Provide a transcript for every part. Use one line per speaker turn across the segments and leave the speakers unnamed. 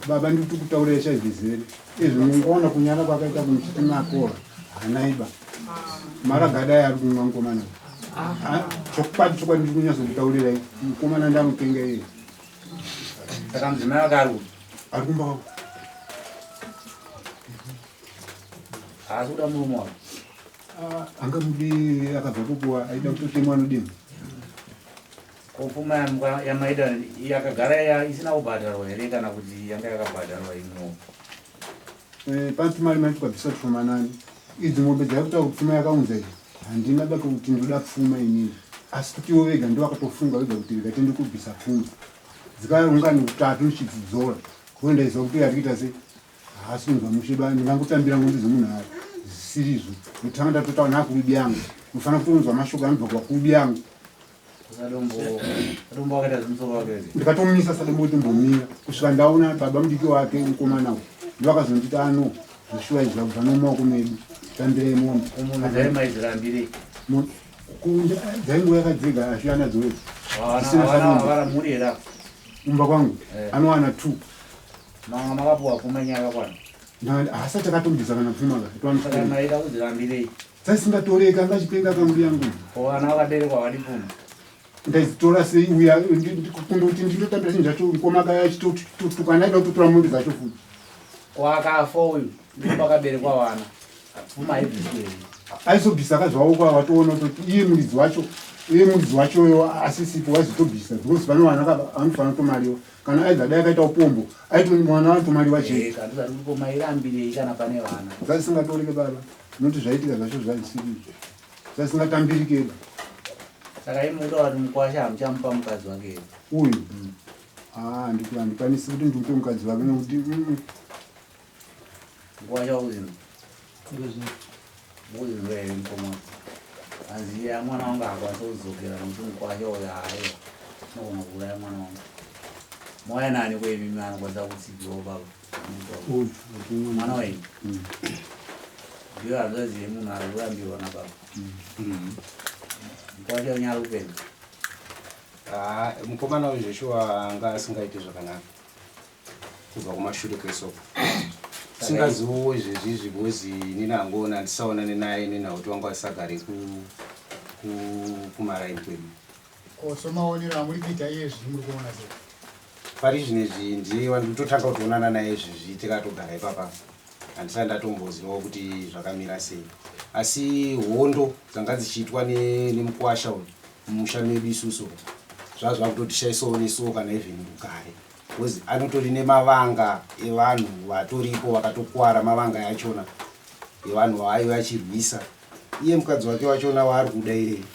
baba ndikutaurira chaizvizere izvi mungoona kunyara kwakaita kumuchitima kora hanaiba maragada ari kumwa mukomana chokwadi chokwadi ndikunyazokutaurirai mukomana ndamutenga iye
saka mudzimai wakaru
ari kumba
haasi kuda murume wako
angamudi akabva kupuwa aida kutotemwa nodini
kopfuma yamaida yakagara isina kubhadharwa here kana kuti yanga yakabhadharwa imwewo
pansi mari maitwabvisa pfumanani idzi mombe dzai kutaura kupfuma yakaunza iyi handina baka kuti ndoda pfuma inini asi kuti iwo vega ndovakatofunga vega kuti rega tende kubvisa pfuma dzikaungani kutatu nichidzidzora kuendaiziva kuti yarikuita sei haasi kunzwa musheba ndingangotambira ngombe dzemunhari zisirizvo kutanga ndatotaura nakurubi yangu mufanira kutonzwa mashoko anobva kwakurubi yangu
sadombo wakaita zimusoro wake
ndikatomumisa sadombo kuti mbomira kusvika ndaona baba mudiki wake mukomanawo ndovakazonditi ano zvoshuwa izvi zvakubva nomumaoko medu tambirei mombe
umunhu dzaimaizirambirei
dzainguva yakadzega ashiyana dzowedu
avana mhuri here
kumba kwangu anowana 2
manga makapuwa pfuma nyaya yakakwana
hasati akatombisa kana pfuma
saka maida kudzirambirei
dzaisingatoreka angachipenga kamuri yangu
vana vakaberekwa vadi pfuma
ndaizitora sei uya kundoti ndinotambira chinhu zvacho mukomaka yachitotukanaida kutotora mombe dzacho futi
wakafa uyu ndipo pakaberekwa vana pfuma haibviswei
aizobvisa akazvawo kwa watoona kuti iye muridzi wacho asisipo waizotobvisa because pane vana anofanira kutomariwa kana aizadai akaita upombo aitoni mwana wanotomariwa chete
kandizakuko mairambirei kana pane vana
zvisingatoreke baba noti zvaitika zvacho zvaisiri zvisingatambirikeba
saka imuda kuti mukwasha hamuchamupa mukadzi wake here
uyu handikwanisi kuti ndimupe mukadzi wake nokuti
mukwasha uzino uzino here mukoma hanzi mwana wangu akwanisa kudzokera nokuti mukwasha uyo hayo nogona kuuraya mwana wangu mauya nani kwemimi anokwanisa kutsigiwawo baba mwana wenyu ndiyo hanzazive munhu ari kurambirwa nababa mukwasha unyari kupenga
mukomana wezveshuwa anga asingaiti zvakanaka kubva kumashure kwesoko singazivo izvezvi because inini angoona ndisaonane naye nenakuti wangu asagare kumaraini kwedu
somaonero amuri kuita iyezvi muri kuona sei
pari zvinezvi ndiye wanditotanga kutoonana naye izvezvi tikatogara ipapa handisati ndatombozivawo kuti zvakamira sei asi hondo dzanga dzichiitwa nemukwasha uyu mumusha medu isusu zvazvakutotishaisawo nesuwo kana even rugare because anotori nemavanga evanhu vatoripo vakatokwara mavanga yachona evanhu vaaiva achirwisa iye mukadzi wake wachona waari kudairei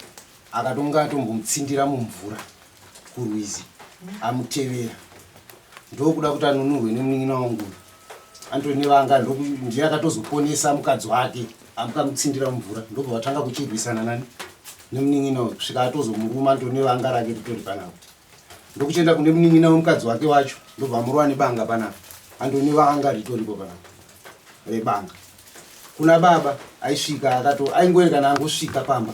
akatonga atombomutsindira mumvura kurwizi amutevera ndokuda kuti anunurwe nemunin'ina wangu antori nevanga ndiye akatozoponesa mukadzi wake amukamutsindira mumvura ndobva vatanga kuchirwisana nani nemunin'ina wake kusvika atozomuruma antori nevanga rake ritori panapo ndokuchienda kune munin'ina wemukadzi wake wacho ndobva murwa nebanga panapo antori nevanga ritoripo panapo rebanga kuna baba aisvika aingoerekana angosvika pamba